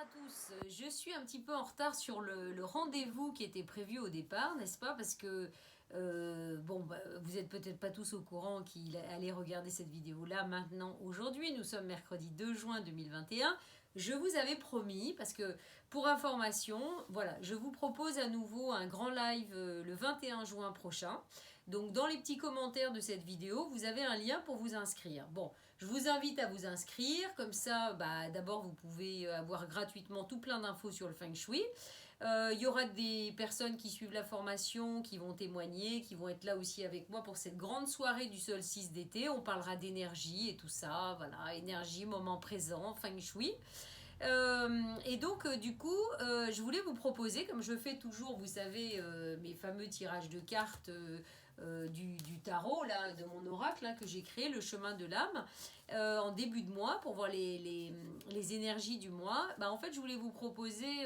à tous, je suis un petit peu en retard sur le rendez-vous qui était prévu au départ, n'est-ce pas? Parce que, vous n'êtes peut-être pas tous au courant qu'il allait regarder cette vidéo-là maintenant, aujourd'hui. Nous sommes mercredi 2 juin 2021. Je vous avais promis, parce que pour information, voilà, je vous propose à nouveau un grand live le 21 juin prochain. Donc dans les petits commentaires de cette vidéo, vous avez un lien pour vous inscrire. Bon, je vous invite à vous inscrire, comme ça, d'abord vous pouvez avoir gratuitement tout plein d'infos sur le Feng Shui. Il y aura des personnes qui suivent la formation, qui vont témoigner, qui vont être là aussi avec moi pour cette grande soirée du solstice d'été. On parlera d'énergie et tout ça, voilà, énergie, moment présent, Feng Shui. Et donc, du coup, je voulais vous proposer, comme je fais toujours, vous savez, mes fameux tirages de cartes du tarot, là, de mon oracle, là, que j'ai créé, le chemin de l'âme, en début de mois, pour voir les énergies du mois. En fait, je voulais vous proposer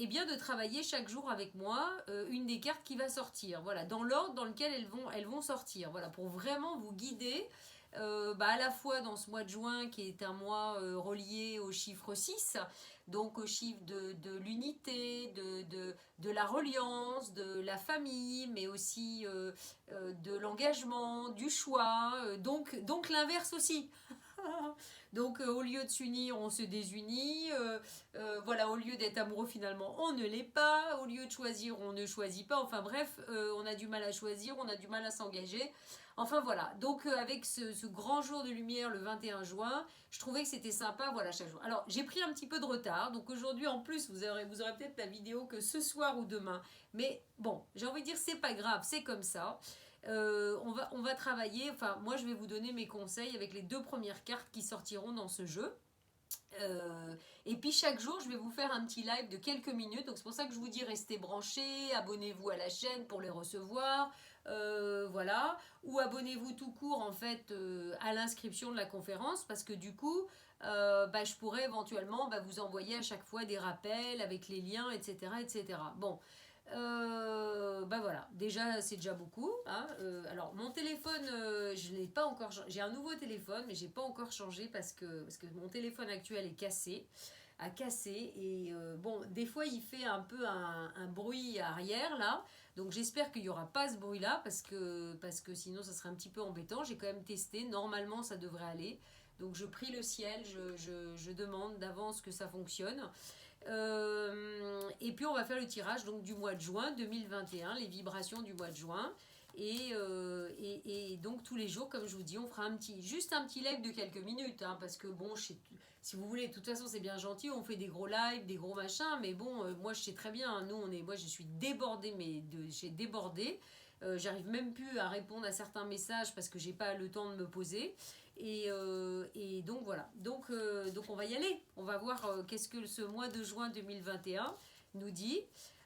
bien de travailler chaque jour avec moi une des cartes qui va sortir, voilà, dans l'ordre dans lequel elles vont sortir, voilà, pour vraiment vous guider à la fois dans ce mois de juin qui est un mois relié au chiffre 6, donc au chiffre de l'unité, de la reliance, de la famille, mais aussi de l'engagement, du choix, donc l'inverse aussi. Donc au lieu de s'unir, on se désunit. Voilà, au lieu d'être amoureux finalement, on ne l'est pas. Au lieu de choisir, on ne choisit pas. Enfin bref, on a du mal à choisir, on a du mal à s'engager. Enfin voilà, donc avec ce grand jour de lumière le 21 juin, je trouvais que c'était sympa, voilà, chaque jour. Alors j'ai pris un petit peu de retard, donc aujourd'hui en plus vous aurez peut-être la vidéo que ce soir ou demain. Mais bon, j'ai envie de dire c'est pas grave, c'est comme ça. On va travailler, enfin moi je vais vous donner mes conseils avec les deux premières cartes qui sortiront dans ce jeu. Et puis chaque jour, je vais vous faire un petit live de quelques minutes. Donc c'est pour ça que je vous dis restez branchés, abonnez-vous à la chaîne pour les recevoir, voilà. Ou abonnez-vous tout court en fait à l'inscription de la conférence parce que du coup, je pourrais éventuellement vous envoyer à chaque fois des rappels avec les liens, etc., etc. Bon. Voilà, déjà c'est déjà beaucoup, hein. Alors mon téléphone, je l'ai pas encore j'ai un nouveau téléphone mais j'ai pas encore changé parce que mon téléphone actuel est cassé, a cassé et des fois il fait un peu un bruit arrière là, donc j'espère qu'il y aura pas ce bruit là parce que sinon ça serait un petit peu embêtant. J'ai quand même testé, normalement ça devrait aller, donc je prie le ciel, je demande d'avance que ça fonctionne. Et puis on va faire le tirage donc du mois de juin 2021, les vibrations du mois de juin. Et donc tous les jours, comme je vous dis, on fera juste un petit live de quelques minutes, hein, parce que bon, si vous voulez, de toute façon c'est bien gentil, on fait des gros lives, des gros machins, mais bon, moi je sais très bien, hein, moi je suis débordée, j'ai débordé. J'arrive même plus à répondre à certains messages parce que j'ai pas le temps de me poser. Et donc voilà. Donc on va y aller. On va voir qu'est-ce que ce mois de juin 2021 nous dit.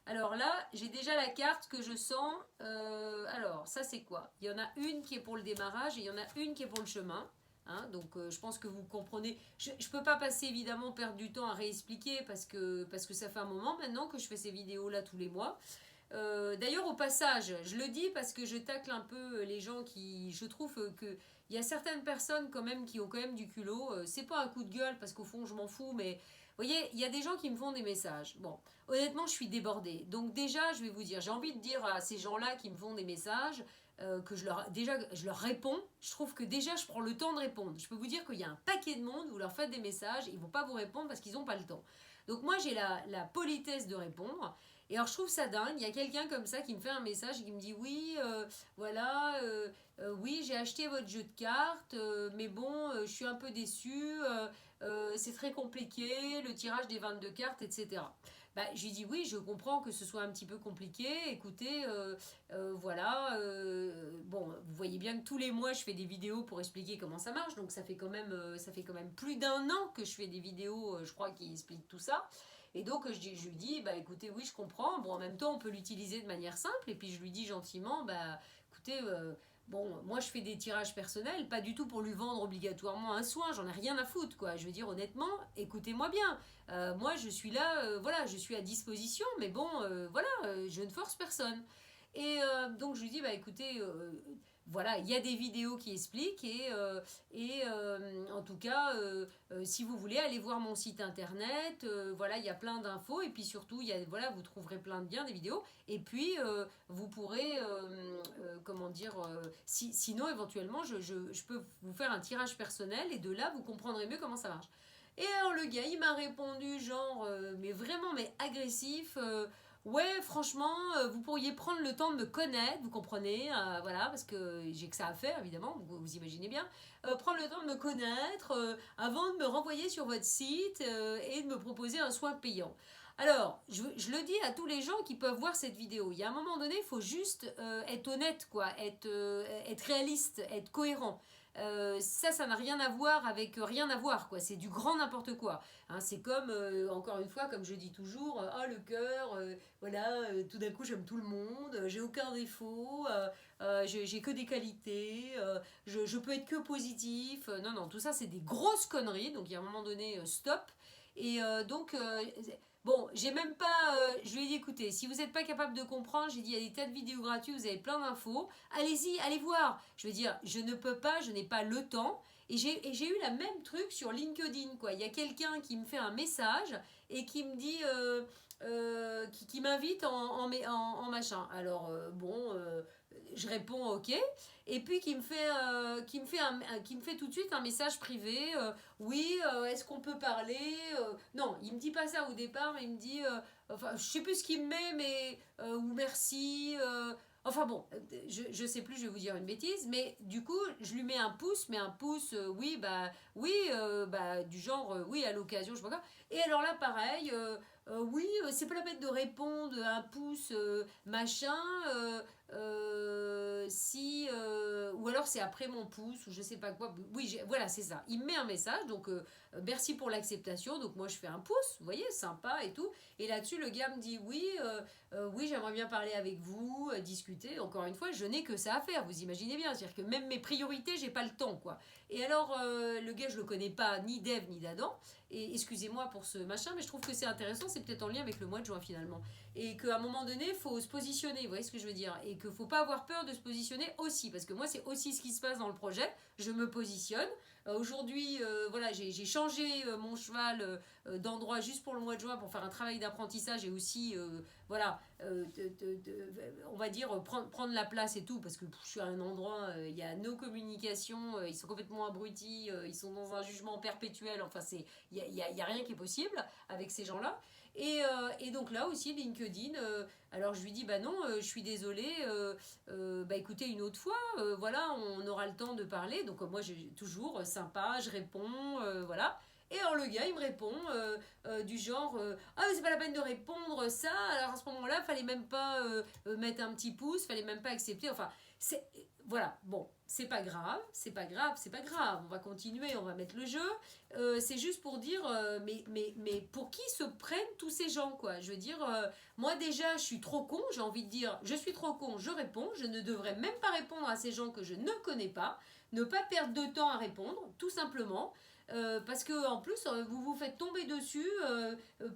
Alors là, j'ai déjà la carte que je sens. Alors, ça c'est quoi? Il y en a une qui est pour le démarrage et il y en a une qui est pour le chemin. Hein, donc je pense que vous comprenez. Je ne peux pas passer évidemment perdre du temps à réexpliquer parce que ça fait un moment maintenant que je fais ces vidéos-là tous les mois. D'ailleurs, au passage, je le dis parce que je tacle un peu les gens qui. Je trouve que il y a certaines personnes quand même qui ont quand même du culot. C'est pas un coup de gueule parce qu'au fond, je m'en fous, mais vous voyez, il y a des gens qui me font des messages. Bon, honnêtement, je suis débordée. Donc déjà, je vais vous dire, j'ai envie de dire à ces gens-là qui me font des messages que je leur réponds. Je trouve que déjà, je prends le temps de répondre. Je peux vous dire qu'il y a un paquet de monde, vous leur faites des messages, ils vont pas vous répondre parce qu'ils n'ont pas le temps. Donc moi, j'ai la politesse de répondre. Et alors je trouve ça dingue, il y a quelqu'un comme ça qui me fait un message et qui me dit oui, oui j'ai acheté votre jeu de cartes, mais bon, je suis un peu déçue, c'est très compliqué, le tirage des 22 cartes, etc. Je lui dis oui, je comprends que ce soit un petit peu compliqué, écoutez, bon, vous voyez bien que tous les mois je fais des vidéos pour expliquer comment ça marche, donc ça fait quand même plus d'1 an que je fais des vidéos, je crois, qui expliquent tout ça. Et donc je lui dis, écoutez, oui, je comprends. Bon, en même temps, on peut l'utiliser de manière simple. Et puis je lui dis gentiment, écoutez, moi je fais des tirages personnels, pas du tout pour lui vendre obligatoirement un soin. J'en ai rien à foutre, quoi. Je veux dire, honnêtement, écoutez-moi bien. Moi, je suis là, voilà, je suis à disposition. Mais bon, je ne force personne. Et donc je lui dis, écoutez, voilà, il y a des vidéos qui expliquent en tout cas, si vous voulez, allez voir mon site internet. Voilà, il y a plein d'infos et puis surtout, voilà, vous trouverez plein de liens, des vidéos. Et puis, vous pourrez, comment dire, sinon éventuellement, je peux vous faire un tirage personnel et de là, vous comprendrez mieux comment ça marche. Et alors le gars, il m'a répondu genre, mais vraiment, mais agressif. Ouais, franchement, vous pourriez prendre le temps de me connaître, vous comprenez, voilà, parce que j'ai que ça à faire, évidemment, vous imaginez bien. Prendre le temps de me connaître avant de me renvoyer sur votre site et de me proposer un soin payant. Alors, je le dis à tous les gens qui peuvent voir cette vidéo. Il y a un moment donné, il faut juste être honnête, quoi, être réaliste, être cohérent. Ça n'a rien à voir avec rien à voir, quoi. C'est du grand n'importe quoi. Hein, c'est comme, encore une fois, comme je dis toujours, ah, le cœur, voilà, tout d'un coup j'aime tout le monde, j'ai aucun défaut, j'ai que des qualités, je peux être que positif. Non, non, tout ça c'est des grosses conneries, donc il y a un moment donné, stop. Et donc, bon, j'ai même pas. Je lui ai dit, écoutez, si vous n'êtes pas capable de comprendre, j'ai dit, il y a des tas de vidéos gratuites, vous avez plein d'infos. Allez-y, allez voir. Je veux dire, je ne peux pas, je n'ai pas le temps. Et j'ai eu la même truc sur LinkedIn, quoi. Il y a quelqu'un qui me fait un message et qui me dit. Qui m'invite en machin. Alors, bon. Je réponds ok et puis qui me fait tout de suite un message privé oui est-ce qu'on peut parler non il me dit pas ça au départ mais il me dit enfin je sais plus ce qu'il me met mais ou merci enfin bon je sais plus je vais vous dire une bêtise mais du coup je lui mets un pouce mais un pouce oui bah du genre oui à l'occasion je sais pas quoi et alors là pareil oui c'est pas la peine de répondre un pouce machin si ou alors c'est après mon pouce ou je sais pas quoi oui voilà c'est ça il me met un message donc merci pour l'acceptation donc moi je fais un pouce vous voyez sympa et tout et là-dessus le gars me dit oui j'aimerais bien parler avec vous discuter encore une fois je n'ai que ça à faire vous imaginez bien c'est-à-dire que même mes priorités j'ai pas le temps quoi et alors le gars je le connais pas ni d'Ève ni d'Adam et excusez-moi pour ce machin mais je trouve que c'est intéressant c'est peut-être en lien avec le mois de juin finalement et qu'à un moment donné, il faut se positionner, vous voyez ce que je veux dire et qu'il ne faut pas avoir peur de se positionner aussi, parce que moi, c'est aussi ce qui se passe dans le projet, je me positionne. Aujourd'hui, voilà, j'ai changé mon cheval d'endroit juste pour le mois de juin pour faire un travail d'apprentissage et aussi, voilà, on va dire, prendre la place et tout, parce que je suis à un endroit, il y a nos communications, ils sont complètement abrutis, ils sont dans un jugement perpétuel, enfin, il y a rien qui est possible avec ces gens-là. Et donc là aussi, LinkedIn, alors je lui dis, bah non, je suis désolée, bah écoutez, une autre fois, voilà, on aura le temps de parler. Donc moi, j'ai toujours sympa, je réponds, voilà. Et alors le gars, il me répond du genre, ah mais c'est pas la peine de répondre ça, alors à ce moment-là, fallait même pas mettre un petit pouce, fallait même pas accepter, enfin, c'est... Voilà, bon, c'est pas grave, c'est pas grave, c'est pas grave, on va continuer, on va mettre le jeu. C'est juste pour dire, mais pour qui se prennent tous ces gens, quoi. Je veux dire, moi déjà, je suis trop con, j'ai envie de dire, je suis trop con, je réponds, je ne devrais même pas répondre à ces gens que je ne connais pas, ne pas perdre de temps à répondre, tout simplement. Parce que en plus vous vous faites tomber dessus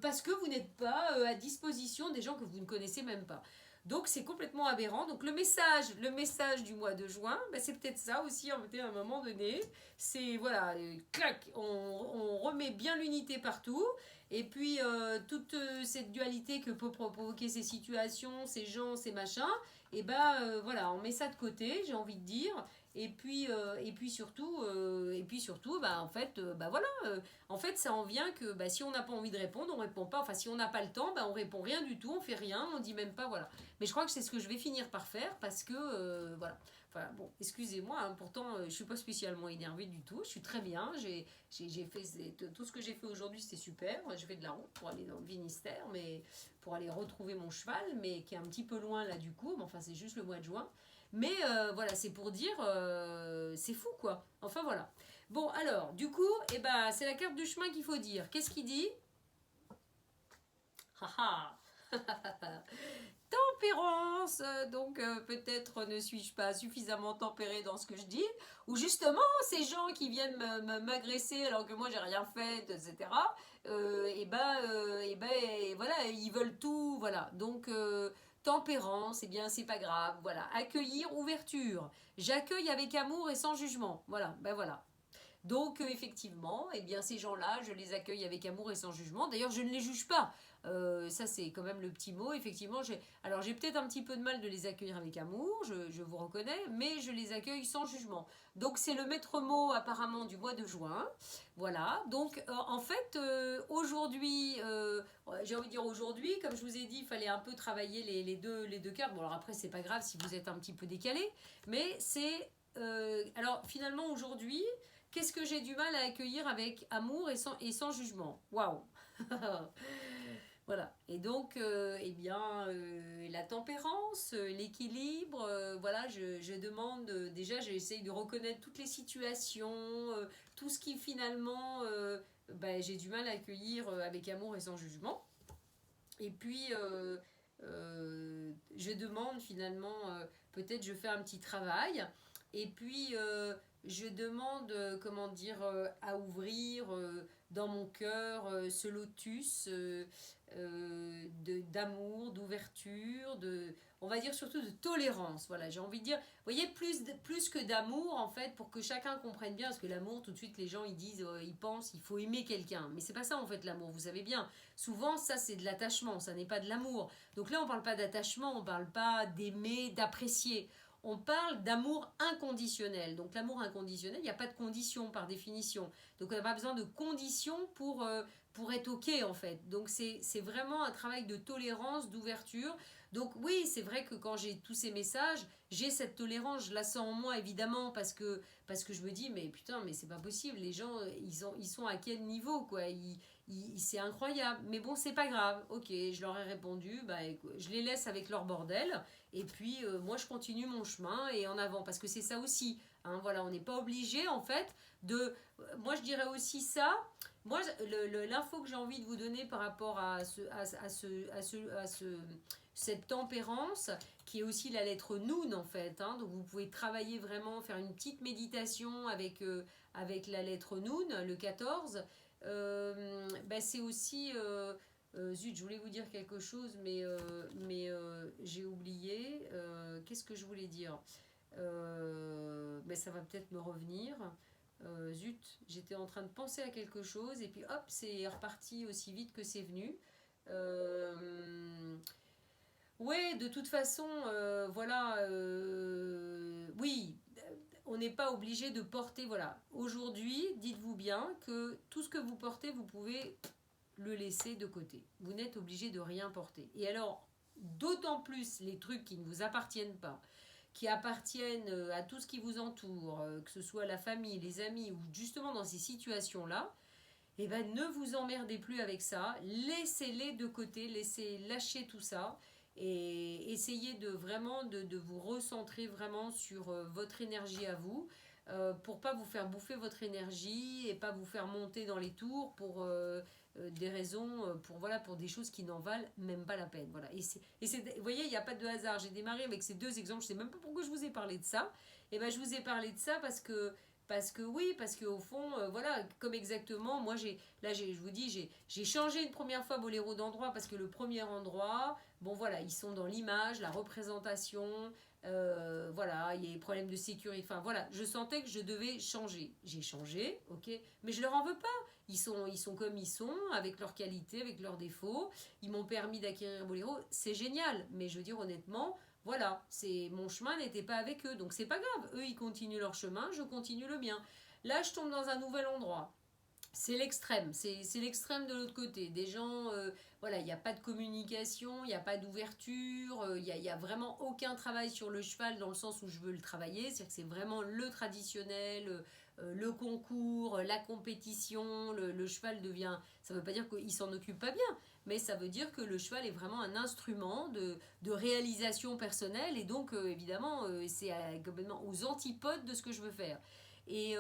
parce que vous n'êtes pas à disposition des gens que vous ne connaissez même pas. Donc c'est complètement aberrant. Donc le message du mois de juin, bah, c'est peut-être ça aussi en fait, à un moment donné. C'est voilà, clac, on remet bien l'unité partout. Et puis toute cette dualité que peut provoquer ces situations, ces gens, ces machins, et ben voilà, on met ça de côté, j'ai envie de dire. Et puis surtout, bah, en fait, bah voilà, en fait, ça en vient que bah, si on n'a pas envie de répondre, on répond pas. Enfin, si on n'a pas le temps, bah, on répond rien du tout, on fait rien, on dit même pas, voilà. Mais je crois que c'est ce que je vais finir par faire parce que, voilà. Enfin, bon, excusez-moi, hein, pourtant, je suis pas spécialement énervée du tout, je suis très bien, j'ai fait, tout ce que j'ai fait aujourd'hui, c'était super. Je fais de la route pour aller dans le Finistère, mais pour aller retrouver mon cheval, mais qui est un petit peu loin là du coup, mais enfin, c'est juste le mois de juin. Mais voilà, c'est pour dire, c'est fou quoi. Enfin voilà. Bon alors, du coup, eh ben, c'est la carte du chemin qu'il faut dire. Qu'est-ce qu'il dit? Haha. Tempérance, donc peut-être ne suis-je pas suffisamment tempérée dans ce que je dis, ou justement ces gens qui viennent m'agresser alors que moi j'ai rien fait, etc. Et ben, et voilà, ils veulent tout, voilà. Donc Tempérance, eh bien c'est pas grave, voilà. Accueillir, ouverture. J'accueille avec amour et sans jugement. Voilà, ben voilà. Donc effectivement, eh bien ces gens-là, je les accueille avec amour et sans jugement. D'ailleurs, je ne les juge pas. Ça c'est quand même le petit mot. Effectivement, alors j'ai peut-être un petit peu de mal de les accueillir avec amour, je vous reconnais, mais je les accueille sans jugement. Donc c'est le maître mot apparemment du mois de juin. Voilà. Donc en fait, aujourd'hui, j'ai envie de dire aujourd'hui, comme je vous ai dit, il fallait un peu travailler les deux cartes. Bon alors après c'est pas grave si vous êtes un petit peu décalé, mais c'est alors finalement aujourd'hui. Qu'est-ce que j'ai du mal à accueillir avec amour et sans jugement? Waouh. Voilà. Et donc, eh bien, la tempérance, l'équilibre, voilà, je demande, déjà, j'essaye de reconnaître toutes les situations, tout ce qui finalement, ben, j'ai du mal à accueillir avec amour et sans jugement. Et puis, je demande finalement, peut-être je fais un petit travail, et puis je demande, comment dire, à ouvrir dans mon cœur ce lotus d'amour, d'ouverture, on va dire surtout de tolérance. Voilà, j'ai envie de dire, vous voyez, plus que d'amour en fait, pour que chacun comprenne bien, parce que l'amour, tout de suite les gens ils disent, ils pensent, il faut aimer quelqu'un, mais c'est pas ça en fait l'amour, vous savez bien. Souvent ça c'est de l'attachement, ça n'est pas de l'amour. Donc là on parle pas d'attachement, on parle pas d'aimer, d'apprécier. On parle d'amour inconditionnel. Donc l'amour inconditionnel, il n'y a pas de condition par définition. Donc on n'a pas besoin de conditions pour être OK en fait. Donc c'est vraiment un travail de tolérance, d'ouverture. Donc oui, c'est vrai que quand j'ai tous ces messages, j'ai cette tolérance, je la sens en moi évidemment parce que je me dis mais putain mais c'est pas possible, les gens ils sont à quel niveau quoi, c'est incroyable. Mais bon c'est pas grave, ok, je leur ai répondu, bah, je les laisse avec leur bordel et puis moi je continue mon chemin et en avant parce que c'est ça aussi. Hein, voilà, on n'est pas obligé en fait de... Moi je dirais aussi ça. Moi, l'info que j'ai envie de vous donner par rapport à cette tempérance, qui est aussi la lettre Noun en fait. Hein, donc vous pouvez travailler vraiment, faire une petite méditation avec la lettre Noun, le 14. Ben c'est aussi... zut, je voulais vous dire quelque chose, mais j'ai oublié. Qu'est-ce que je voulais dire? Ben ça va peut-être me revenir. Zut, j'étais en train de penser à quelque chose et puis hop, c'est reparti aussi vite que c'est venu. Ouais, de toute façon, voilà, oui, on n'est pas obligé de porter, voilà. Aujourd'hui, dites-vous bien que tout ce que vous portez, vous pouvez le laisser de côté. Vous n'êtes obligé de rien porter. Et alors, d'autant plus les trucs qui ne vous appartiennent pas, qui appartiennent à tout ce qui vous entoure, que ce soit la famille, les amis, ou justement dans ces situations-là, eh ben, ne vous emmerdez plus avec ça, laissez-les de côté, laissez lâcher tout ça et essayez de vraiment de vous recentrer vraiment sur votre énergie à vous pour pas vous faire bouffer votre énergie et pas vous faire monter dans les tours pour des raisons, pour, voilà, pour des choses qui n'en valent même pas la peine. Voilà. Vous voyez, il n'y a pas de hasard. J'ai démarré avec ces deux exemples. Je ne sais même pas pourquoi je vous ai parlé de ça. Et ben, je vous ai parlé de ça parce que oui, parce qu'au fond, voilà, comme exactement, moi, je vous dis, j'ai changé une première fois Boléro d'endroit parce que le premier endroit, bon voilà, ils sont dans l'image, la représentation, voilà, il y a des problèmes de sécurité, enfin voilà, je sentais que je devais changer. J'ai changé, ok, mais je leur en veux pas. Ils sont comme ils sont, avec leurs qualités, avec leurs défauts. Ils m'ont permis d'acquérir Boléro, c'est génial, mais je veux dire honnêtement, voilà, mon chemin n'était pas avec eux, donc c'est pas grave. Eux, ils continuent leur chemin, je continue le mien. Là, je tombe dans un nouvel endroit. C'est l'extrême, c'est l'extrême de l'autre côté. Des gens, voilà, il n'y a pas de communication, il n'y a pas d'ouverture, il n'y a vraiment aucun travail sur le cheval dans le sens où je veux le travailler. C'est-à-dire que c'est vraiment le traditionnel, le concours, la compétition. Le cheval devient, ça ne veut pas dire qu'il s'en occupe pas bien, mais ça veut dire que le cheval est vraiment un instrument de réalisation personnelle et donc évidemment c'est complètement aux antipodes de ce que je veux faire. Et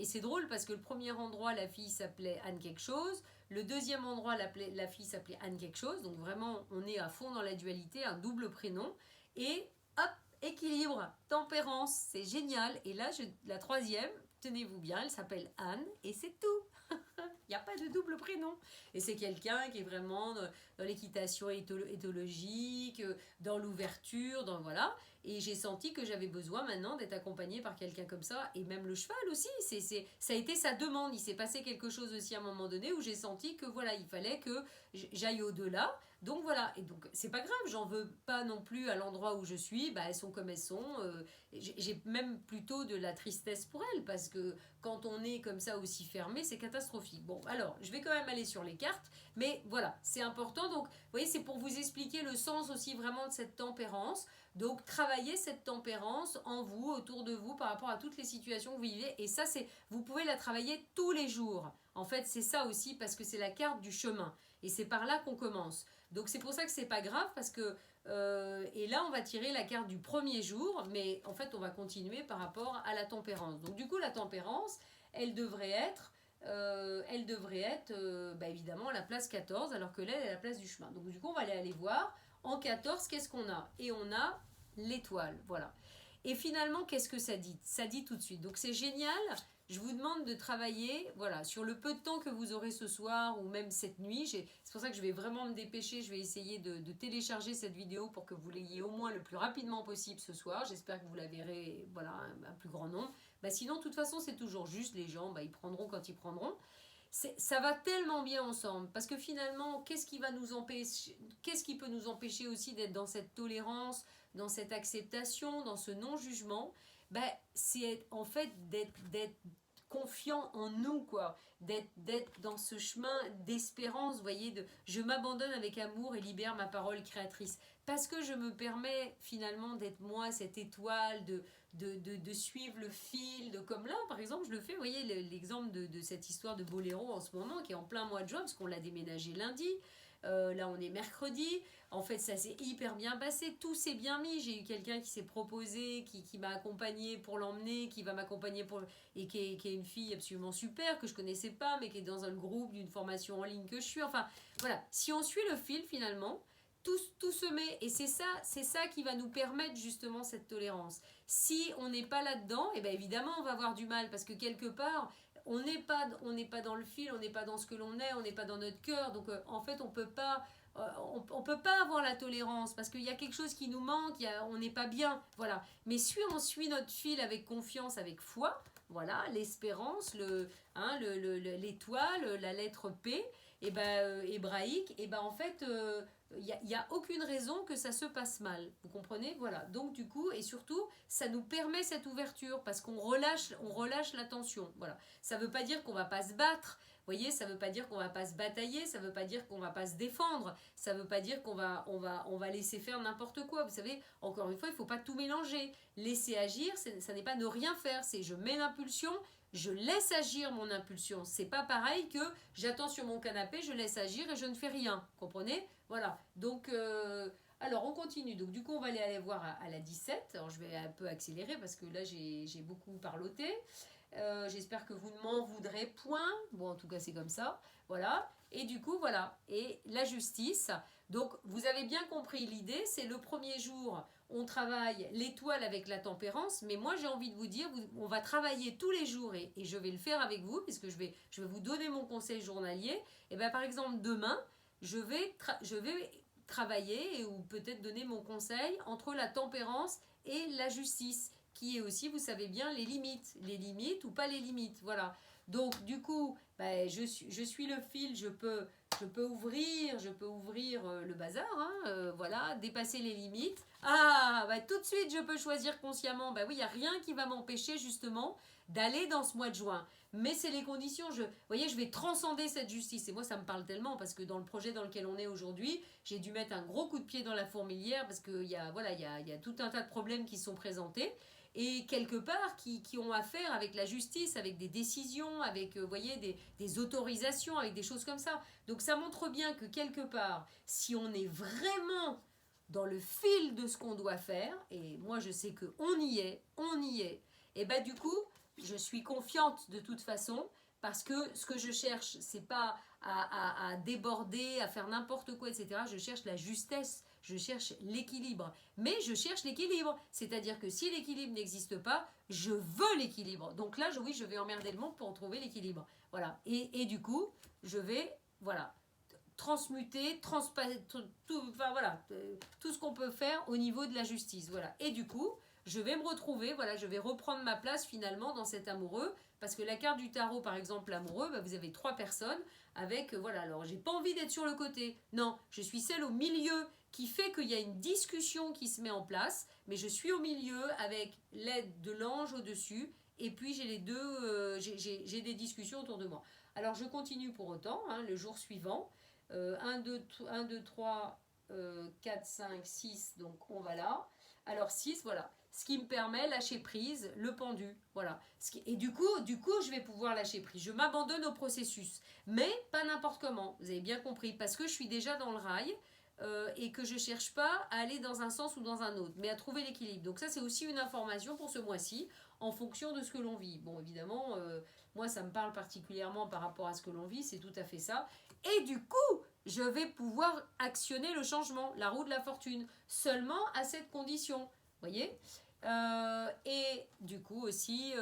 c'est drôle parce que le premier endroit, la fille s'appelait Anne quelque chose. Le deuxième endroit, la fille s'appelait Anne quelque chose. Donc vraiment, on est à fond dans la dualité, un double prénom. Et hop, équilibre, tempérance, c'est génial. Et là, la troisième, tenez-vous bien, elle s'appelle Anne et c'est tout. Il n'y a pas de double prénom. Et c'est quelqu'un qui est vraiment dans l'équitation éthologique, dans l'ouverture, dans voilà. Et j'ai senti que j'avais besoin maintenant d'être accompagnée par quelqu'un comme ça. Et même le cheval aussi, ça a été sa demande. Il s'est passé quelque chose aussi à un moment donné où j'ai senti que voilà, il fallait que j'aille au-delà. Donc voilà, et donc c'est pas grave, j'en veux pas non plus à l'endroit où je suis, bah, elles sont comme elles sont. J'ai même plutôt de la tristesse pour elles, parce que quand on est comme ça aussi fermé, c'est catastrophique. Bon, alors, je vais quand même aller sur les cartes, mais voilà, c'est important. Donc, vous voyez, c'est pour vous expliquer le sens aussi vraiment de cette tempérance. Donc, travaillez cette tempérance en vous, autour de vous, par rapport à toutes les situations que vous vivez. Et ça, vous pouvez la travailler tous les jours. En fait, c'est ça aussi, parce que c'est la carte du chemin. Et c'est par là qu'on commence. Donc, c'est pour ça que c'est pas grave, parce que et là, on va tirer la carte du premier jour, mais en fait, on va continuer par rapport à la tempérance. Donc, du coup, la tempérance, elle devrait être, bah, évidemment à la place 14, alors que là, elle est à la place du chemin. Donc, du coup, on va aller voir. En 14, qu'est-ce qu'on a? Et on a l'étoile, voilà. Et finalement, qu'est-ce que ça dit? Ça dit tout de suite. Donc, c'est génial. Je vous demande de travailler, voilà, sur le peu de temps que vous aurez ce soir ou même cette nuit. C'est pour ça que je vais vraiment me dépêcher. Je vais essayer de télécharger cette vidéo pour que vous l'ayez au moins le plus rapidement possible ce soir. J'espère que vous la verrez, voilà, un plus grand nombre. Bah, sinon, de toute façon, c'est toujours juste. Les gens, bah, ils prendront quand ils prendront. Ça va tellement bien ensemble, parce que finalement, qu'est-ce qui peut nous empêcher aussi d'être dans cette tolérance, dans cette acceptation, dans ce non-jugement? Ben, c'est en fait d'être confiant en nous, quoi, d'être dans ce chemin d'espérance, vous voyez, je m'abandonne avec amour et libère ma parole créatrice, parce que je me permets finalement d'être moi, cette étoile, de suivre le fil, comme là par exemple je le fais, vous voyez l'exemple de cette histoire de Boléro en ce moment, qui est en plein mois de juin, parce qu'on l'a déménagé lundi, là on est mercredi, en fait ça s'est hyper bien passé, tout s'est bien mis, j'ai eu quelqu'un qui s'est proposé, qui m'a accompagné pour l'emmener, qui va m'accompagner et qui est une fille absolument super, que je connaissais pas, mais qui est dans un groupe d'une formation en ligne que je suis, enfin voilà, si on suit le fil finalement, tout se met, et c'est ça qui va nous permettre justement cette tolérance. Si on n'est pas là-dedans, et bien évidemment on va avoir du mal, parce que quelque part on n'est pas dans le fil, on n'est pas dans ce que l'on est, on n'est pas dans notre cœur, donc en fait on peut pas avoir la tolérance, parce qu'il y a quelque chose qui nous manque, on n'est pas bien, voilà. Mais si on suit notre fil avec confiance, avec foi, voilà, l'espérance, l'étoile, la lettre P, et ben, hébraïque, et ben en fait il n'y a aucune raison que ça se passe mal, vous comprenez, voilà. Donc du coup, et surtout ça nous permet cette ouverture, parce qu'on relâche la tension, voilà. Ça ne veut pas dire qu'on ne va pas se battre, vous voyez, ça ne veut pas dire qu'on ne va pas se batailler, ça ne veut pas dire qu'on ne va pas se défendre, ça ne veut pas dire qu'on va laisser faire n'importe quoi. Vous savez, encore une fois, il ne faut pas tout mélanger. Laisser agir, ça n'est pas ne rien faire, c'est je mets l'impulsion, je laisse agir mon impulsion. C'est pas pareil que j'attends sur mon canapé, je laisse agir et je ne fais rien. Comprenez? Voilà. Donc, alors on continue. Donc du coup, on va aller voir à la 17. Alors je vais un peu accélérer parce que là, j'ai beaucoup parloté. J'espère que vous ne m'en voudrez point. Bon, en tout cas, c'est comme ça. Voilà. Et du coup, voilà. Et la justice. Donc, vous avez bien compris l'idée. C'est le premier jour, on travaille l'étoile avec la tempérance. Mais moi, j'ai envie de vous dire, on va travailler tous les jours. Et je vais le faire avec vous, puisque je vais vous donner mon conseil journalier. Et bien, par exemple, demain, je vais travailler ou peut-être donner mon conseil entre la tempérance et la justice, qui est aussi, vous savez bien, les limites ou pas les limites, voilà. Donc du coup, ben, je suis le fil, je peux ouvrir le bazar, hein, voilà, dépasser les limites. Ah, ben, tout de suite, je peux choisir consciemment, ben oui, il n'y a rien qui va m'empêcher justement d'aller dans ce mois de juin. Mais c'est les conditions, vous voyez, je vais transcender cette justice. Et moi, ça me parle tellement, parce que dans le projet dans lequel on est aujourd'hui, j'ai dû mettre un gros coup de pied dans la fourmilière, parce qu'il y a tout un tas de problèmes qui sont présentés. Et quelque part qui ont à faire avec la justice, avec des décisions, avec vous voyez, des autorisations, avec des choses comme ça. Donc ça montre bien que quelque part, si on est vraiment dans le fil de ce qu'on doit faire, et moi je sais qu'on y est, et ben du coup, je suis confiante de toute façon, parce que ce que je cherche, c'est pas à déborder, à faire n'importe quoi, etc. Je cherche la justesse, je cherche l'équilibre. Mais je cherche l'équilibre, c'est-à-dire que si l'équilibre n'existe pas, je veux l'équilibre. Donc là, oui, je vais emmerder le monde pour trouver l'équilibre. Voilà, et du coup, je vais, voilà, transmuter, enfin voilà, tout ce qu'on peut faire au niveau de la justice, voilà. Et du coup, je vais me retrouver, voilà, je vais reprendre ma place finalement dans cet amoureux, parce que la carte du tarot, par exemple, l'amoureux, bah, vous avez 3 personnes avec, voilà, alors j'ai pas envie d'être sur le côté, non, je suis celle au milieu qui fait qu'il y a une discussion qui se met en place, mais je suis au milieu avec l'aide de l'ange au-dessus, et puis j'ai les deux, j'ai des discussions autour de moi. Alors je continue pour autant, hein, le jour suivant, 1, 2, 3, 4, 5, 6, donc on va là. Alors 6, voilà. Ce qui me permet lâcher prise, le pendu, voilà. Et du coup, je vais pouvoir lâcher prise. Je m'abandonne au processus, mais pas n'importe comment. Vous avez bien compris, parce que je suis déjà dans le rail et que je cherche pas à aller dans un sens ou dans un autre, mais à trouver l'équilibre. Donc ça, c'est aussi une information pour ce mois-ci, en fonction de ce que l'on vit. Bon, évidemment, moi, ça me parle particulièrement par rapport à ce que l'on vit, c'est tout à fait ça. Et du coup, je vais pouvoir actionner le changement, la roue de la fortune, seulement à cette condition. Voyez, et du coup aussi,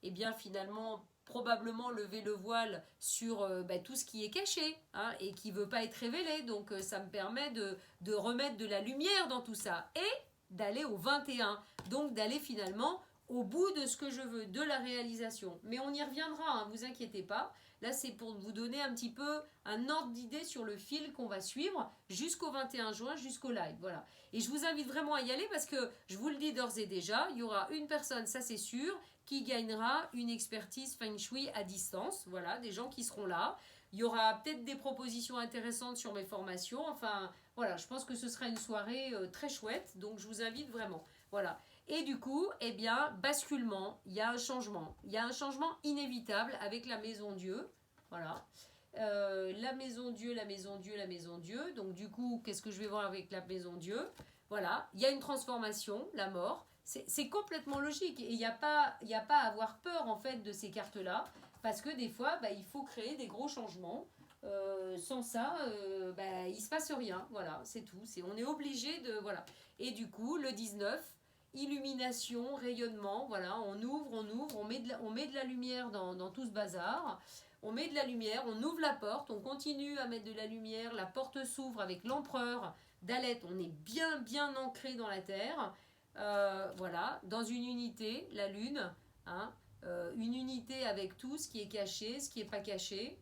eh bien finalement, probablement lever le voile sur tout ce qui est caché, hein, et qui ne veut pas être révélé. Donc ça me permet de remettre de la lumière dans tout ça et d'aller au 21. Donc d'aller finalement au bout de ce que je veux, de la réalisation. Mais on y reviendra, hein, vous inquiétez pas. Là, c'est pour vous donner un petit peu un ordre d'idée sur le fil qu'on va suivre jusqu'au 21 juin, jusqu'au live. Voilà. Et je vous invite vraiment à y aller parce que, je vous le dis d'ores et déjà, il y aura une personne, ça c'est sûr, qui gagnera une expertise Feng Shui à distance. Voilà, des gens qui seront là. Il y aura peut-être des propositions intéressantes sur mes formations. Enfin, voilà, je pense que ce sera une soirée très chouette. Donc, je vous invite vraiment. Voilà. Et du coup, eh bien, basculement, il y a un changement. Il y a un changement inévitable avec la maison Dieu. Voilà. La maison Dieu, la maison Dieu, la maison Dieu. Donc du coup, qu'est-ce que je vais voir avec la maison Dieu? Voilà. Il y a une transformation, la mort. C'est complètement logique. Et il n'y a pas à avoir peur, en fait, de ces cartes-là. Parce que des fois, il faut créer des gros changements. Sans ça, il ne se passe rien. Voilà, c'est tout. On est obligé de... Voilà. Et du coup, le 19... illumination, rayonnement, voilà, on ouvre, on met de la lumière dans tout ce bazar, on met de la lumière, on ouvre la porte, on continue à mettre de la lumière, la porte s'ouvre avec l'empereur d'Aleth, on est bien ancré dans la terre, voilà, dans une unité, la lune, hein, une unité avec tout ce qui est caché, ce qui n'est pas caché,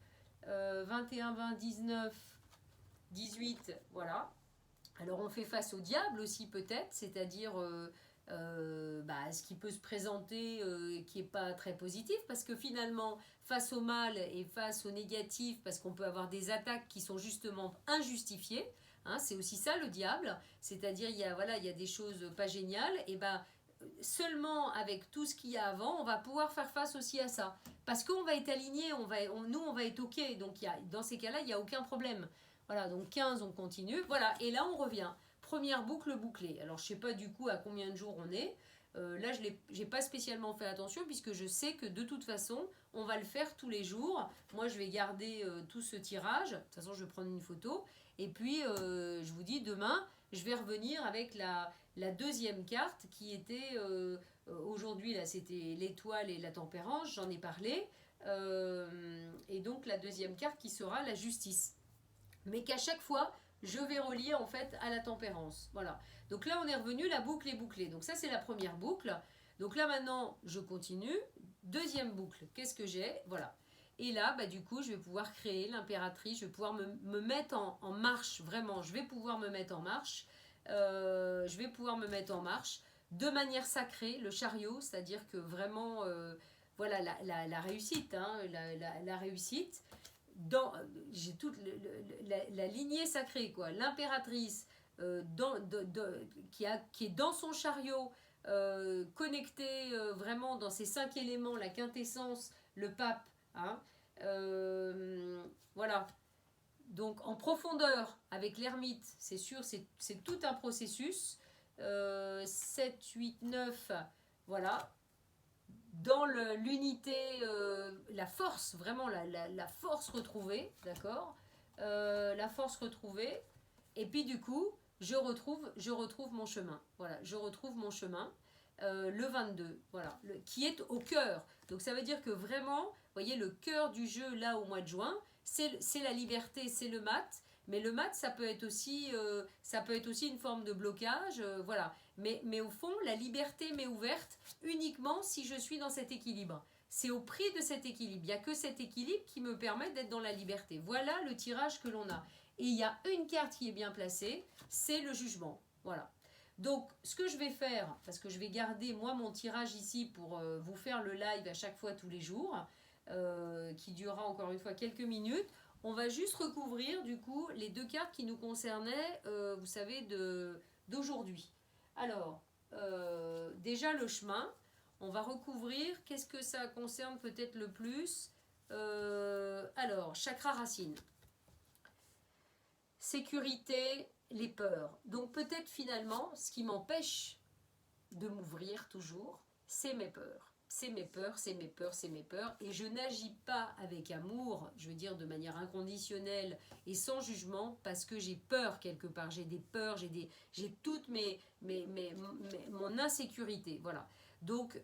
21, 20, 19, 18, voilà. Alors on fait face au diable aussi peut-être, c'est-à-dire ce qui peut se présenter qui n'est pas très positif, parce que finalement face au mal et face au négatif, parce qu'on peut avoir des attaques qui sont justement injustifiées, hein, c'est aussi ça le diable, c'est-à-dire il y a des choses pas géniales, et seulement avec tout ce qu'il y a avant, on va pouvoir faire face aussi à ça, parce qu'on va être aligné, nous on va être ok, donc dans ces cas-là il n'y a aucun problème. Voilà, donc 15 on continue, voilà, et là on revient. Première boucle bouclée. Alors je ne sais pas du coup à combien de jours on est. Là, je n'ai pas spécialement fait attention puisque je sais que de toute façon, on va le faire tous les jours. Moi, je vais garder tout ce tirage. De toute façon, je vais prendre une photo. Et puis, je vous dis, demain, je vais revenir avec la deuxième carte qui était... aujourd'hui, là, c'était l'étoile et la tempérance. J'en ai parlé. Et donc, la deuxième carte qui sera la justice. Mais qu'à chaque fois, je vais relier en fait à la tempérance. Voilà. Donc là, on est revenu, la boucle est bouclée. Donc ça, c'est la première boucle. Donc là, maintenant, je continue. Deuxième boucle, qu'est-ce que j'ai? Voilà. Et là, du coup, je vais pouvoir créer l'impératrice. Je vais pouvoir me mettre en marche. Vraiment, je vais pouvoir me mettre en marche. Je vais pouvoir me mettre en marche de manière sacrée, le chariot, c'est-à-dire que vraiment, voilà, la réussite, hein, la réussite. J'ai toute la lignée sacrée, quoi, l'impératrice qui est dans son chariot, connectée vraiment dans ses 5 éléments, la quintessence, le pape, hein, voilà. Donc en profondeur avec l'ermite, c'est sûr, c'est tout un processus. 7, 8, 9, voilà. Dans l'unité, la force, vraiment la force retrouvée, d'accord, la force retrouvée. Et puis du coup, je retrouve mon chemin. Voilà, je retrouve mon chemin. Le 22, voilà, qui est au cœur. Donc ça veut dire que vraiment, vous voyez, le cœur du jeu là au mois de juin, c'est la liberté, c'est le mat. Mais le mat, ça peut être aussi une forme de blocage, voilà. Mais au fond, la liberté m'est ouverte uniquement si je suis dans cet équilibre. C'est au prix de cet équilibre. Il n'y a que cet équilibre qui me permet d'être dans la liberté. Voilà le tirage que l'on a. Et il y a une carte qui est bien placée, c'est le jugement. Voilà. Donc, ce que je vais faire, parce que je vais garder moi mon tirage ici pour vous faire le live à chaque fois tous les jours, qui durera encore une fois quelques minutes, on va juste recouvrir du coup les deux cartes qui nous concernaient, vous savez, d'aujourd'hui. Alors, déjà le chemin, on va recouvrir, qu'est-ce que ça concerne peut-être le plus alors, chakra racine. Sécurité, les peurs. Donc peut-être finalement, ce qui m'empêche de m'ouvrir toujours, c'est mes peurs. C'est mes peurs, c'est mes peurs, c'est mes peurs. Et je n'agis pas avec amour, je veux dire de manière inconditionnelle et sans jugement, parce que j'ai peur quelque part. J'ai des peurs, j'ai toute mon insécurité. Voilà. Donc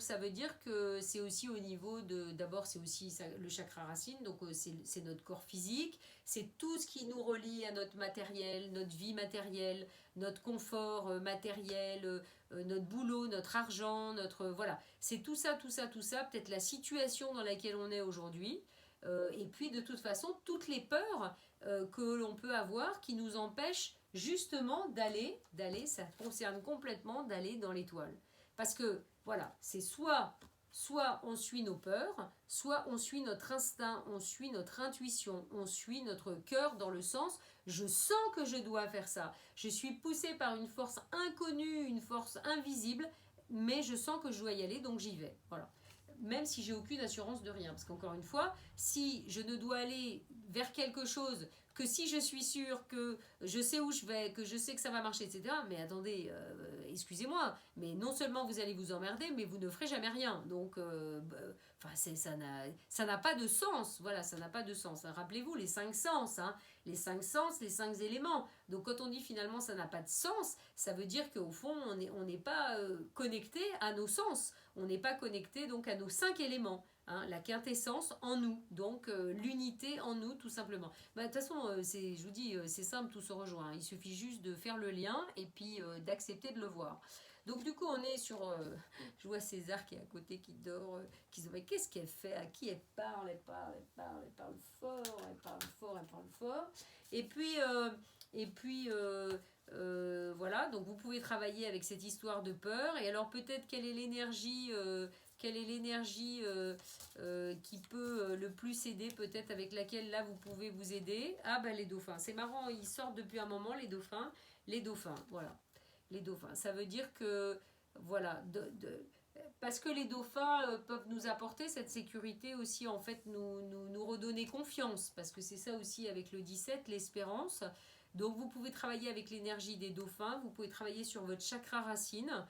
ça veut dire que c'est aussi au niveau de... D'abord, c'est aussi le chakra racine, donc c'est notre corps physique, c'est tout ce qui nous relie à notre matériel, notre vie matérielle, notre confort matériel, notre boulot, notre argent, voilà. C'est tout ça, peut-être la situation dans laquelle on est aujourd'hui. Et puis de toute façon, toutes les peurs que l'on peut avoir qui nous empêchent justement d'aller, ça concerne complètement d'aller dans l'étoile. Parce que, voilà, c'est soit on suit nos peurs, soit on suit notre instinct, on suit notre intuition, on suit notre cœur dans le sens je sens que je dois faire ça. Je suis poussée par une force inconnue, une force invisible, mais je sens que je dois y aller, donc j'y vais. Voilà. Même si j'ai aucune assurance de rien. Parce qu'encore une fois, si je ne dois aller vers quelque chose que si je suis sûre que je sais où je vais, que je sais que ça va marcher, etc. Mais attendez, excusez-moi, mais non seulement vous allez vous emmerder, mais vous ne ferez jamais rien. Donc, ça n'a pas de sens. Voilà, ça n'a pas de sens. Hein. Rappelez-vous, les 5 sens, hein, les 5 sens, les 5 éléments. Donc, quand on dit finalement ça n'a pas de sens, ça veut dire qu'au fond, on n'est pas connecté à nos sens. On n'est pas connecté donc à nos 5 éléments. Hein, la quintessence en nous, donc l'unité en nous tout simplement. De toute façon, je vous dis, c'est simple, tout se rejoint. Hein. Il suffit juste de faire le lien et puis d'accepter de le voir. Donc du coup, on est sur... je vois César qui est à côté, qui dort, qui se dit, mais qu'est-ce qu'elle fait? À qui elle parle? Elle parle fort, elle parle fort, elle parle fort. Et puis voilà, donc vous pouvez travailler avec cette histoire de peur. Et alors peut-être quelle est l'énergie qui peut le plus aider, peut-être avec laquelle là vous pouvez vous aider. Ah ben les dauphins, c'est marrant, ils sortent depuis un moment les dauphins, voilà. Les dauphins, ça veut dire que, voilà, parce que les dauphins peuvent nous apporter cette sécurité aussi, en fait, nous redonner confiance, parce que c'est ça aussi avec le 17, l'espérance. Donc vous pouvez travailler avec l'énergie des dauphins, vous pouvez travailler sur votre chakra racine,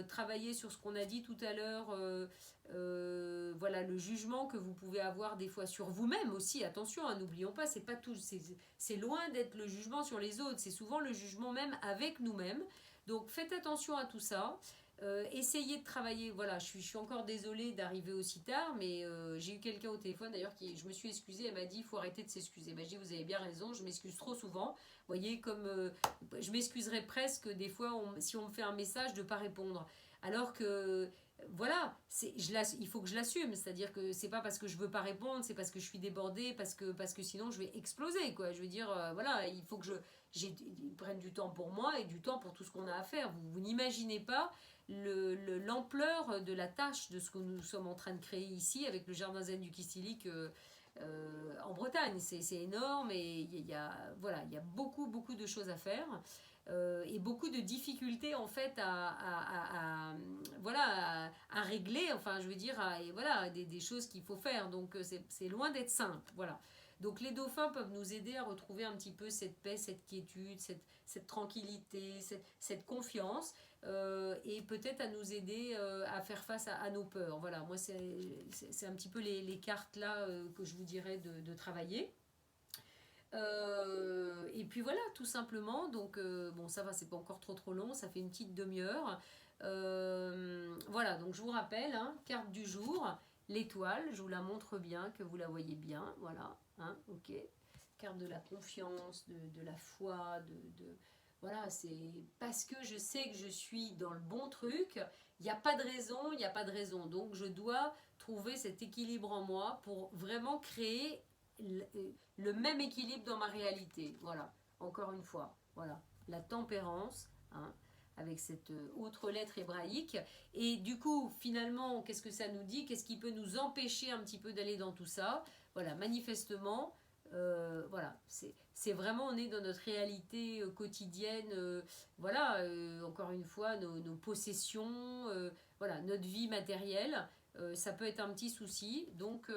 travailler sur ce qu'on a dit tout à l'heure, voilà, le jugement que vous pouvez avoir des fois sur vous-même aussi. Attention, hein, n'oublions pas, c'est pas tout, c'est loin d'être le jugement sur les autres, c'est souvent le jugement même avec nous-mêmes. Donc faites attention à tout ça. Essayez de travailler, voilà, je suis encore désolée d'arriver aussi tard, mais j'ai eu quelqu'un au téléphone d'ailleurs je me suis excusée, elle m'a dit il faut arrêter de s'excuser. Je dis vous avez bien raison, je m'excuse trop souvent. Vous voyez, comme je m'excuserais presque des fois si on me fait un message de ne pas répondre. Alors que voilà, il faut que je l'assume, c'est-à-dire que c'est pas parce que je veux pas répondre, c'est parce que je suis débordée, parce que sinon je vais exploser, quoi. Je veux dire, voilà, il faut que je prenne du temps pour moi et du temps pour tout ce qu'on a à faire. Vous n'imaginez pas l'ampleur de la tâche de ce que nous sommes en train de créer ici avec le jardin zen du Kistilic en Bretagne. C'est énorme et il y a beaucoup de choses à faire. Et beaucoup de difficultés en fait à régler, enfin je veux dire, voilà, des choses qu'il faut faire, donc c'est loin d'être simple, voilà. Donc les dauphins peuvent nous aider à retrouver un petit peu cette paix, cette quiétude, cette tranquillité, cette confiance, et peut-être à nous aider à faire face à nos peurs. Voilà, moi c'est un petit peu les cartes là que je vous dirais de travailler. Et puis voilà, tout simplement. Donc, bon, ça va, c'est pas encore trop long, ça fait une petite demi-heure. Voilà, donc je vous rappelle, hein, carte du jour, l'étoile, je vous la montre bien, que vous la voyez bien. Voilà, hein, ok. Carte de la confiance, de la foi, voilà, c'est parce que je sais que je suis dans le bon truc, il n'y a pas de raison, il n'y a pas de raison. Donc je dois trouver cet équilibre en moi pour vraiment créer le même équilibre dans ma réalité. Voilà, encore une fois, voilà, la tempérance, hein, avec cette autre lettre hébraïque. Et du coup, finalement, qu'est-ce que ça nous dit? Qu'est-ce qui peut nous empêcher un petit peu d'aller dans tout ça? Voilà, manifestement, voilà, c'est vraiment, on est dans notre réalité quotidienne, voilà, encore une fois, nos possessions, voilà, notre vie matérielle, ça peut être un petit souci. Donc,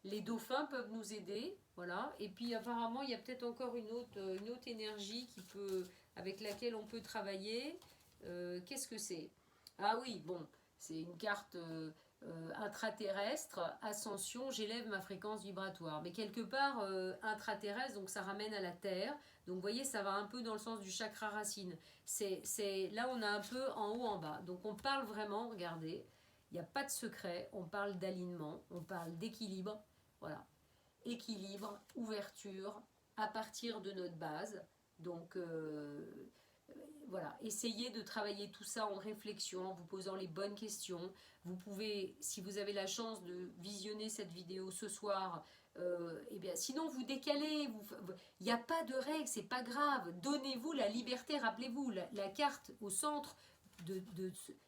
les dauphins peuvent nous aider, voilà. Et puis, apparemment, il y a peut-être encore une autre énergie avec laquelle on peut travailler. Qu'est-ce que c'est? Ah oui, bon, c'est une carte intraterrestre, ascension, j'élève ma fréquence vibratoire. Mais quelque part, intraterrestre, donc ça ramène à la Terre. Donc vous voyez, ça va un peu dans le sens du chakra racine. Là, on a un peu en haut, en bas. Donc on parle vraiment, regardez, il n'y a pas de secret, on parle d'alignement, on parle d'équilibre. Voilà, équilibre, ouverture, à partir de notre base. Donc, voilà, essayez de travailler tout ça en réflexion, en vous posant les bonnes questions. Vous pouvez, si vous avez la chance de visionner cette vidéo ce soir, eh bien, sinon vous décalez. Il n'y a pas de règle, c'est pas grave. Donnez-vous la liberté. Rappelez-vous, la carte au centre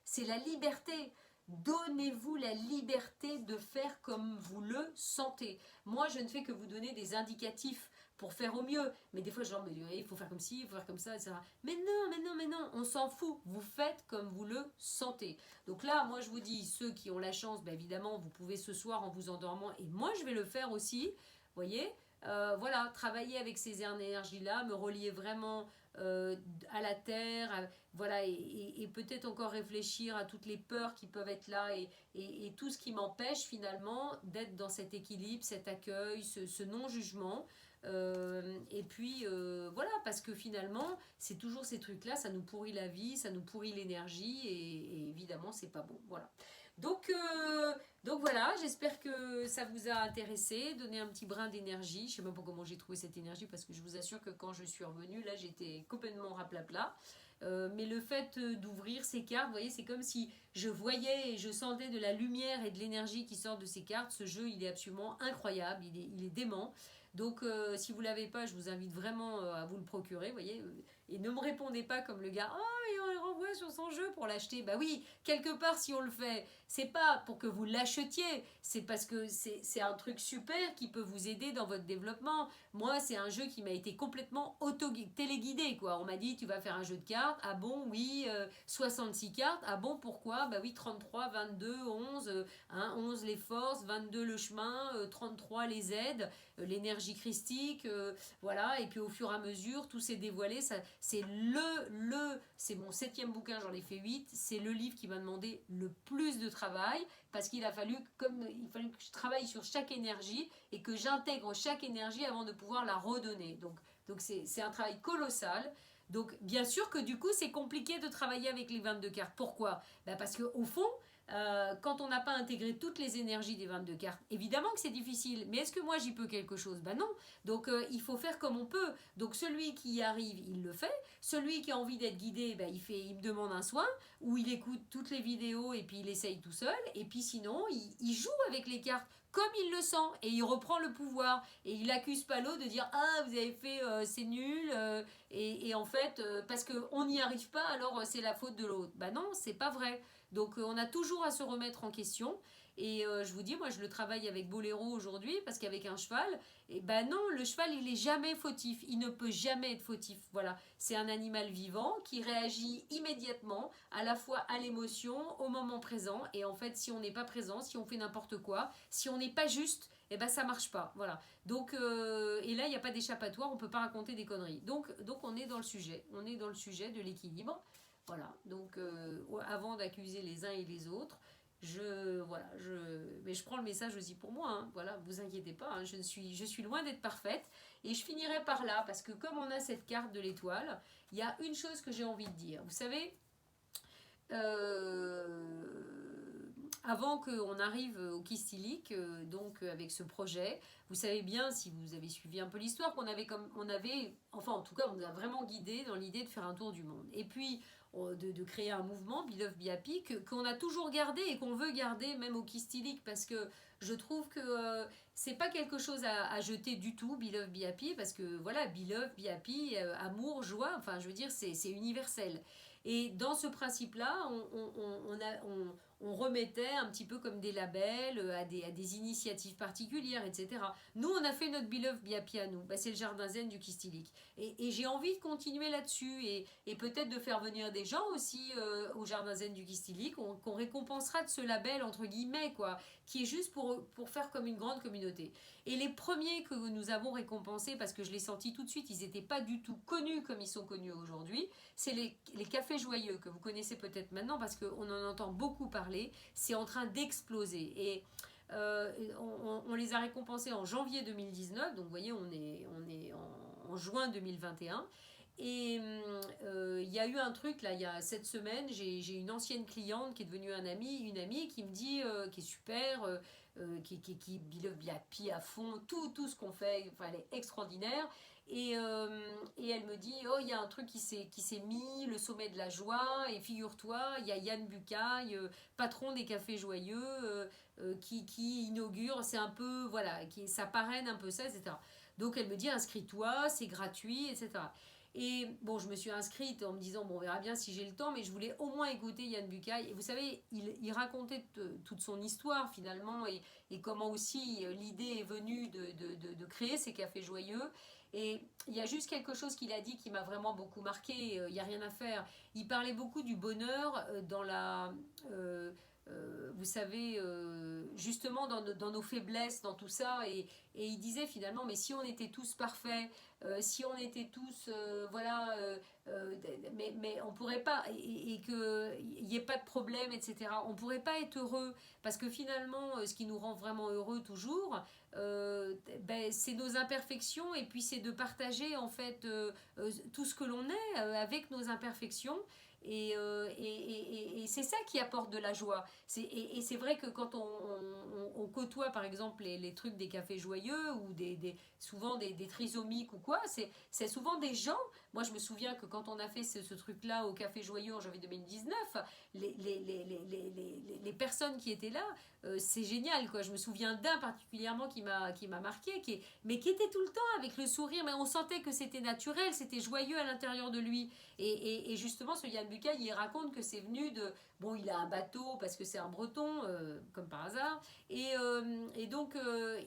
c'est la liberté. Donnez-vous la liberté de faire comme vous le sentez. Moi, je ne fais que vous donner des indicatifs pour faire au mieux. Mais des fois, genre, il faut faire comme ci, il faut faire comme ça, etc. Mais non, mais non, mais non, on s'en fout. Vous faites comme vous le sentez. Donc là, moi, je vous dis, ceux qui ont la chance, ben, évidemment, vous pouvez ce soir en vous endormant, et moi, je vais le faire aussi, vous voyez, voilà, travailler avec ces énergies-là, me relier vraiment à la terre, voilà, et peut-être encore réfléchir à toutes les peurs qui peuvent être là et tout ce qui m'empêche finalement d'être dans cet équilibre, cet accueil, ce non-jugement. Et puis voilà, parce que finalement, c'est toujours ces trucs-là, ça nous pourrit la vie, ça nous pourrit l'énergie, et évidemment, c'est pas bon. Voilà. Donc, donc voilà, j'espère que ça vous a intéressé, donné un petit brin d'énergie. Je sais même pas comment j'ai trouvé cette énergie, parce que je vous assure que quand je suis revenue, là, j'étais complètement raplapla. Mais le fait d'ouvrir ces cartes, vous voyez, c'est comme si je voyais et je sentais de la lumière et de l'énergie qui sort de ces cartes. Ce jeu, il est absolument incroyable, il est dément. Donc, si vous ne l'avez pas, je vous invite vraiment à vous le procurer, vous voyez. Et ne me répondez pas comme le gars, oh, et on le renvoie sur son jeu pour l'acheter. Bah oui, quelque part, si on le fait, c'est pas pour que vous l'achetiez, c'est parce que c'est un truc super qui peut vous aider dans votre développement. Moi, c'est un jeu qui m'a été complètement téléguidé, quoi. On m'a dit, tu vas faire un jeu de cartes. Ah bon, oui, 66 cartes. Ah bon, pourquoi? Bah oui, 33, 22, 11, hein, 11 les forces, 22 le chemin, 33 les aides, l'énergie christique, voilà. Et puis au fur et à mesure, tout s'est dévoilé. C'est c'est mon 7e bouquin, j'en ai fait 8. C'est le livre qui m'a demandé le plus de travail, parce qu'il fallait que je travaille sur chaque énergie et que j'intègre chaque énergie avant de pouvoir la redonner. Donc c'est un travail colossal. Donc bien sûr que du coup c'est compliqué de travailler avec les 22 cartes. Pourquoi? Parce qu'au fond, quand on n'a pas intégré toutes les énergies des 22 cartes, évidemment que c'est difficile. Mais est-ce que moi j'y peux quelque chose? Non. Donc il faut faire comme on peut. Donc celui qui y arrive, il le fait. Celui qui a envie d'être guidé, il me demande un soin, ou il écoute toutes les vidéos et puis il essaye tout seul. Et puis sinon, il joue avec les cartes comme il le sent, et il reprend le pouvoir, et il accuse pas l'autre de dire ah vous avez fait c'est nul, et en fait parce qu'on n'y arrive pas, alors c'est la faute de l'autre. Non, c'est pas vrai. Donc on a toujours à se remettre en question. Et je vous dis, moi je le travaille avec Boléro aujourd'hui, parce qu'avec un cheval, et non, le cheval il est jamais fautif, il ne peut jamais être fautif. Voilà, c'est un animal vivant qui réagit immédiatement, à la fois à l'émotion, au moment présent. Et en fait, si on n'est pas présent, si on fait n'importe quoi, si on n'est pas juste, ça marche pas. Voilà. Donc et là il n'y a pas d'échappatoire, on peut pas raconter des conneries. Donc on est dans le sujet, de l'équilibre. Voilà, donc avant d'accuser les uns et les autres, Voilà, mais je prends le message aussi pour moi, hein, voilà, vous inquiétez pas, hein, je suis loin d'être parfaite, et je finirai par là, parce que comme on a cette carte de l'étoile, il y a une chose que j'ai envie de dire. Vous savez, avant qu'on arrive au Kistilic, donc avec ce projet, vous savez bien, si vous avez suivi un peu l'histoire, enfin en tout cas, on nous a vraiment guidé dans l'idée de faire un tour du monde. Et puis, de créer un mouvement, Be Love Be Happy, qu'on a toujours gardé et qu'on veut garder même au Kistilic, parce que je trouve que c'est pas quelque chose à jeter du tout, Be Love Be Happy, parce que voilà, Be Love Be Happy, amour, joie, enfin je veux dire, c'est universel. Et dans ce principe-là, on remettait un petit peu comme des labels à des initiatives particulières, etc. Nous, on a fait notre Be Love Be Happy à nous. Bah, c'est le jardin zen du Kistilic. Et j'ai envie de continuer là-dessus et peut-être de faire venir des gens aussi au jardin zen du Kistilic qu'on récompensera de ce label, entre guillemets, quoi, qui est juste pour faire comme une grande communauté. Et les premiers que nous avons récompensés, parce que je l'ai senti tout de suite, ils n'étaient pas du tout connus comme ils sont connus aujourd'hui, c'est les cafés joyeux, que vous connaissez peut-être maintenant, parce qu'on en entend beaucoup parler. C'est en train d'exploser. Et on les a récompensés en janvier 2019, donc vous voyez, on est en juin 2021. Et il y a eu un truc là, il y a cette semaine, j'ai une ancienne cliente qui est devenue une amie qui me dit, qui est super, qui Be Love Be Happy à fond, tout ce qu'on fait, enfin, elle est extraordinaire. Et elle me dit, oh, il y a un truc qui s'est mis, le sommet de la joie, et figure-toi, il y a Yann Bucaille, patron des Cafés Joyeux, qui inaugure, c'est un peu, voilà, ça parraine un peu ça, etc. Donc elle me dit, inscris-toi, c'est gratuit, etc. Et bon, je me suis inscrite en me disant, bon, on verra bien si j'ai le temps, mais je voulais au moins écouter Yann Bucaille. Et vous savez, il racontait toute son histoire finalement, et comment aussi l'idée est venue de créer ces cafés joyeux. Et il y a juste quelque chose qu'il a dit qui m'a vraiment beaucoup marqué, il n'y a rien à faire. Il parlait beaucoup du bonheur dans vous savez, justement dans nos faiblesses, dans tout ça. Et il disait finalement, mais si on était tous parfaits, si on était tous, voilà, mais on pourrait pas, et qu'il n'y ait pas de problème, etc. On pourrait pas être heureux, parce que finalement, ce qui nous rend vraiment heureux toujours, c'est nos imperfections, et puis c'est de partager en fait tout ce que l'on est avec nos imperfections. Et c'est ça qui apporte de la joie. Et c'est vrai que quand on côtoie par exemple les trucs des cafés joyeux ou souvent des trisomiques ou quoi, c'est souvent des gens. Moi je me souviens que quand on a fait ce truc-là au café joyeux en janvier 2019, les personnes qui étaient là, c'est génial, quoi. Je me souviens d'un particulièrement qui m'a marqué, mais qui était tout le temps avec le sourire, mais on sentait que c'était naturel, c'était joyeux à l'intérieur de lui. Et justement, ce Yann Bucaille, il raconte que c'est venu de... Bon, il a un bateau parce que c'est un breton, comme par hasard. Et donc,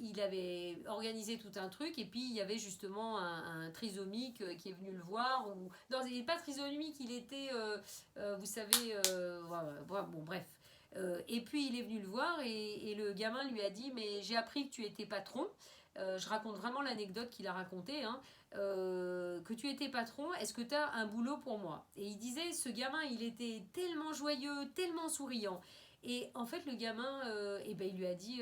il avait organisé tout un truc. Et puis, il y avait justement un trisomique qui est venu le voir. Non, il n'est pas trisomique, il était, vous savez... voilà, bon, bref. Et puis, il est venu le voir et le gamin lui a dit, mais j'ai appris que tu étais patron. Je raconte vraiment l'anecdote qu'il a racontée, hein. Que tu étais patron, est-ce que tu as un boulot pour moi? Et il disait, ce gamin, il était tellement joyeux, tellement souriant. Et en fait, le gamin, il lui a dit,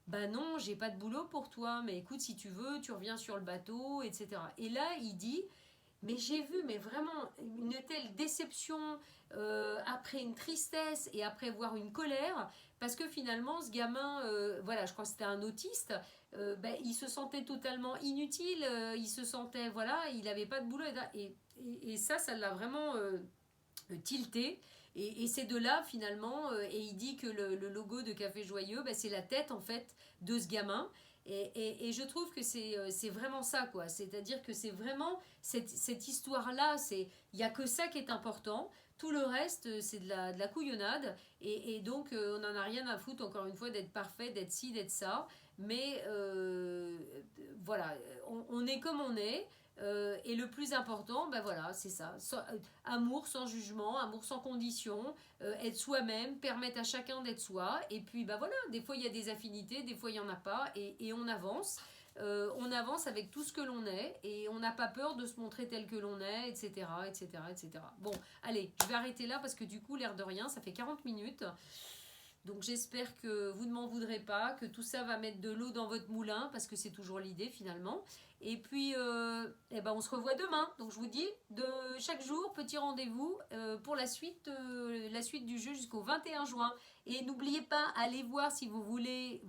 bah non, j'ai pas de boulot pour toi, mais écoute, si tu veux, tu reviens sur le bateau, etc. Et là, il dit, mais j'ai vu, mais vraiment, une telle déception, après une tristesse et après voir une colère, parce que finalement, ce gamin, voilà, je crois que c'était un autiste, il se sentait totalement inutile, il se sentait, voilà, il n'avait pas de boulot, et ça l'a vraiment tilté. Et c'est de là finalement, et il dit que le logo de Café Joyeux, c'est la tête en fait de ce gamin. Et je trouve que c'est vraiment ça, quoi. C'est-à-dire que c'est vraiment cette histoire-là, il n'y a que ça qui est important. Tout le reste, c'est de la couillonnade. Et donc, on n'en a rien à foutre, encore une fois, d'être parfait, d'être ci, d'être ça. Mais voilà, on est comme on est. Et le plus important, voilà, c'est ça. Amour sans jugement, amour sans condition, être soi-même, permettre à chacun d'être soi. Et puis, voilà, des fois il y a des affinités, des fois il n'y en a pas. Et on avance. On avance avec tout ce que l'on est. Et on n'a pas peur de se montrer tel que l'on est, etc., etc., etc. Bon, allez, je vais arrêter là parce que du coup, l'air de rien, ça fait 40 minutes. Donc j'espère que vous ne m'en voudrez pas, que tout ça va mettre de l'eau dans votre moulin, parce que c'est toujours l'idée finalement. Et puis, eh ben, on se revoit demain. Donc je vous dis, de chaque jour, petit rendez-vous pour la suite du jeu jusqu'au 21 juin. Et n'oubliez pas, allez voir si vous voulez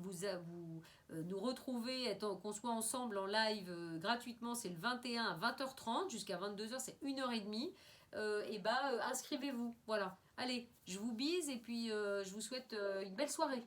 nous retrouver, qu'on soit ensemble en live gratuitement. C'est le 21 à 20h30 jusqu'à 22h, c'est 1h30. Et ben, inscrivez-vous. Voilà. Allez, je vous bise et puis je vous souhaite une belle soirée.